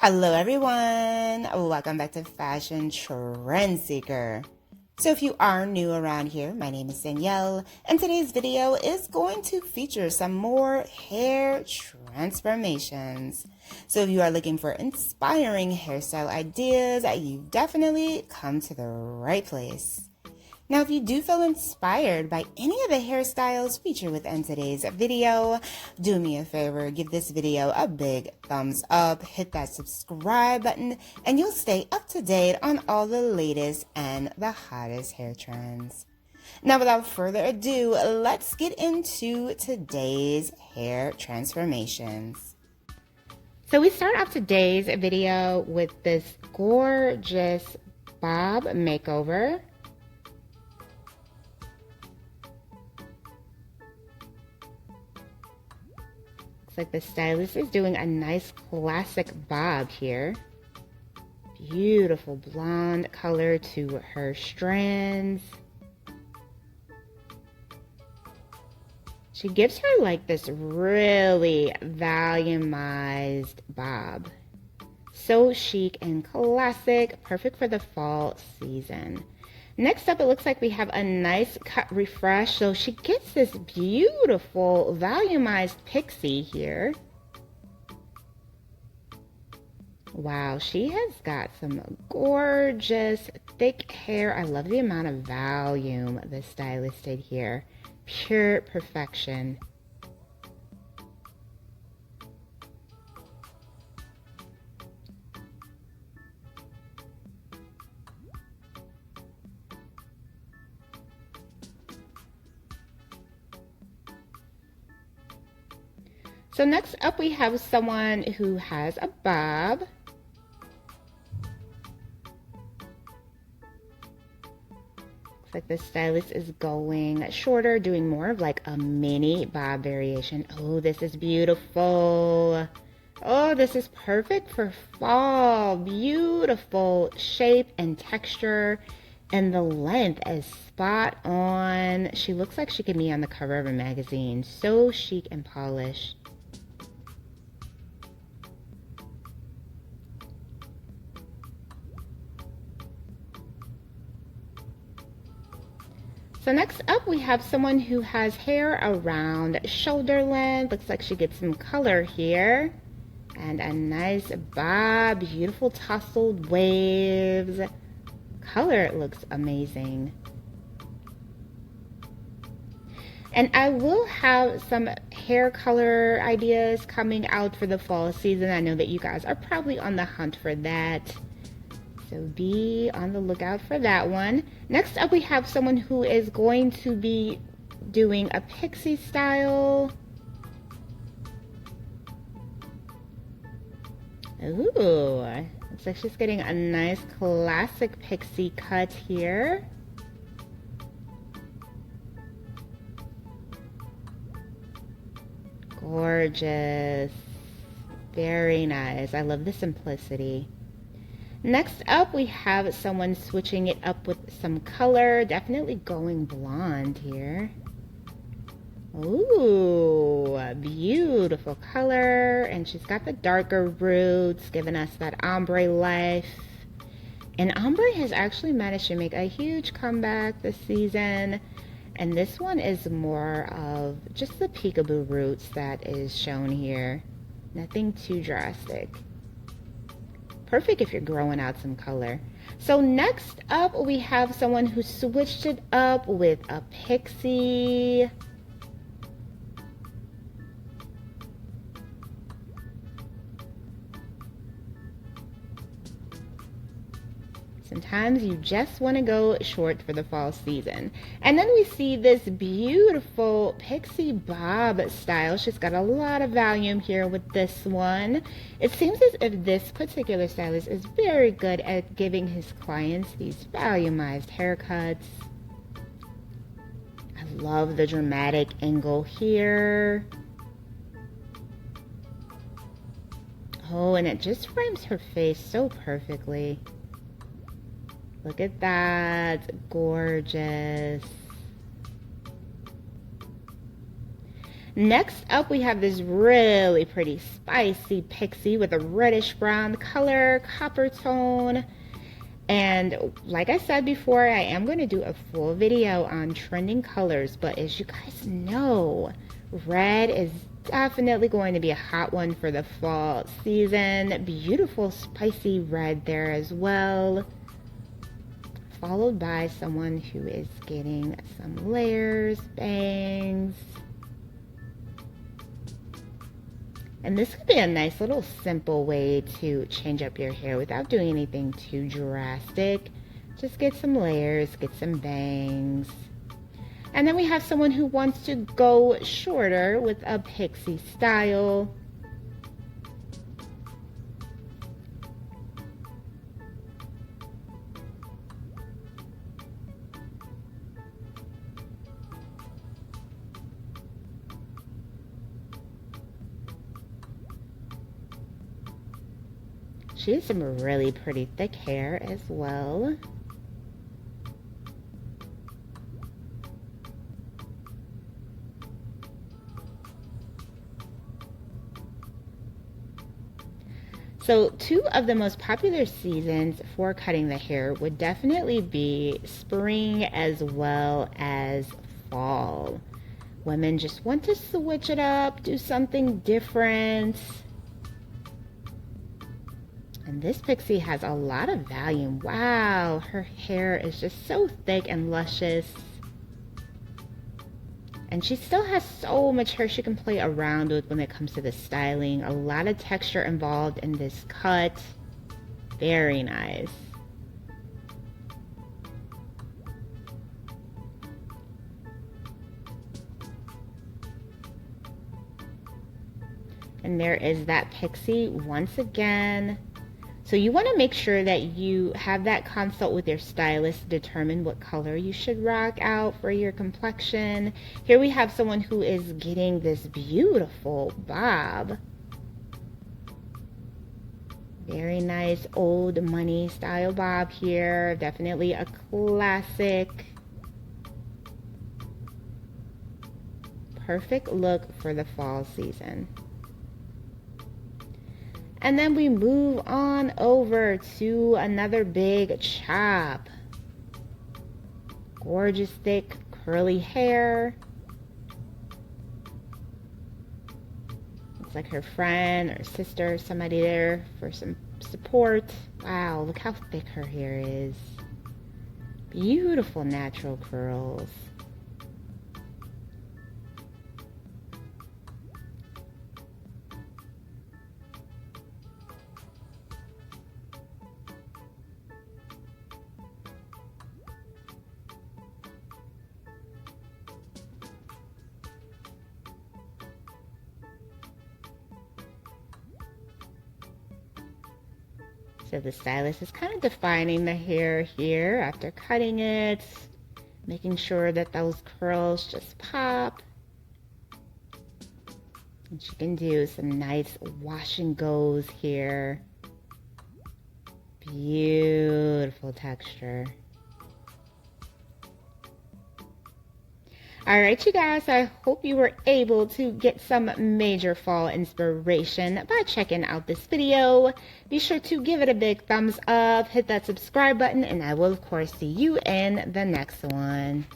Hello everyone, welcome back to Fashion Trend Seeker. So if you are new around here, my name is Danielle, and today's video is going to feature some more hair transformations. So if you are looking for inspiring hairstyle ideas, you've definitely come to the right place. Now, if you do feel inspired by any of the hairstyles featured within today's video, do me a favor, give this video a big thumbs up, hit that subscribe button, and you'll stay up to date on all the latest and the hottest hair trends. Now, without further ado, let's get into today's hair transformations. So we start off today's video with this gorgeous bob makeover. Like the stylist is doing a nice classic bob here. Beautiful blonde color to her strands. She gives her like this really volumized bob. So chic and classic, perfect for the fall season. Next up, it looks like we have a nice cut refresh. So she gets this beautiful volumized pixie here. Wow, she has got some gorgeous thick hair. I love the amount of volume the stylist did here. Pure perfection. So next up we have someone who has a bob. Looks like the stylist is going shorter, doing more of like a mini bob variation. Oh, this is beautiful. Oh, this is perfect for fall. Beautiful shape and texture. And the length is spot on. She looks like she could be on the cover of a magazine. So chic and polished. So next up we have someone who has hair around shoulder length. Looks like she gets some color here. And a nice bob, beautiful tousled waves. Color looks amazing. And I will have some hair color ideas coming out for the fall season. I know that you guys are probably on the hunt for that. So be on the lookout for that one. Next up we have someone who is going to be doing a pixie style. Ooh, looks like she's getting a nice classic pixie cut here. Gorgeous. Very nice. I love the simplicity. Next up, we have someone switching it up with some color. Definitely going blonde here. Ooh, beautiful color. And she's got the darker roots, giving us that ombre life. And ombre has actually managed to make a huge comeback this season. And this one is more of just the peekaboo roots that is shown here. Nothing too drastic. Perfect if you're growing out some color. So next up we have someone who switched it up with a pixie. Sometimes you just want to go short for the fall season. And then we see this beautiful pixie bob style. She's got a lot of volume here with this one. It seems as if this particular stylist is very good at giving his clients these volumized haircuts. I love the dramatic angle here. Oh, and it just frames her face so perfectly. Look at that, gorgeous. Next up, we have this really pretty spicy pixie with a reddish brown color, copper tone. And like I said before, I am going to do a full video on trending colors, but as you guys know, red is definitely going to be a hot one for the fall season. Beautiful spicy red there as well, followed by someone who is getting some layers, bangs. And this could be a nice little simple way to change up your hair without doing anything too drastic. Just get some layers, get some bangs. And then we have someone who wants to go shorter with a pixie style. She has some really pretty thick hair as well. So two of the most popular seasons for cutting the hair would definitely be spring as well as fall. Women just want to switch it up, do something different. And this pixie has a lot of volume. Wow, her hair is just so thick and luscious. And she still has so much hair she can play around with when it comes to the styling. A lot of texture involved in this cut. Very nice. And there is that pixie once again. So you want to make sure that you have that consult with your stylist to determine what color you should rock out for your complexion. Here we have someone who is getting this beautiful bob. Very nice old money style bob here. Definitely a classic. Perfect look for the fall season. And then we move on over to another big chop. Gorgeous, thick, curly hair. Looks like her friend or sister, somebody there for some support. Wow, look how thick her hair is. Beautiful natural curls. So the stylist is kind of defining the hair here after cutting it, making sure that those curls just pop. And she can do some nice wash and goes here. Beautiful texture. All right, you guys, I hope you were able to get some major fall inspiration by checking out this video. Be sure to give it a big thumbs up, hit that subscribe button, and I will, of course, see you in the next one.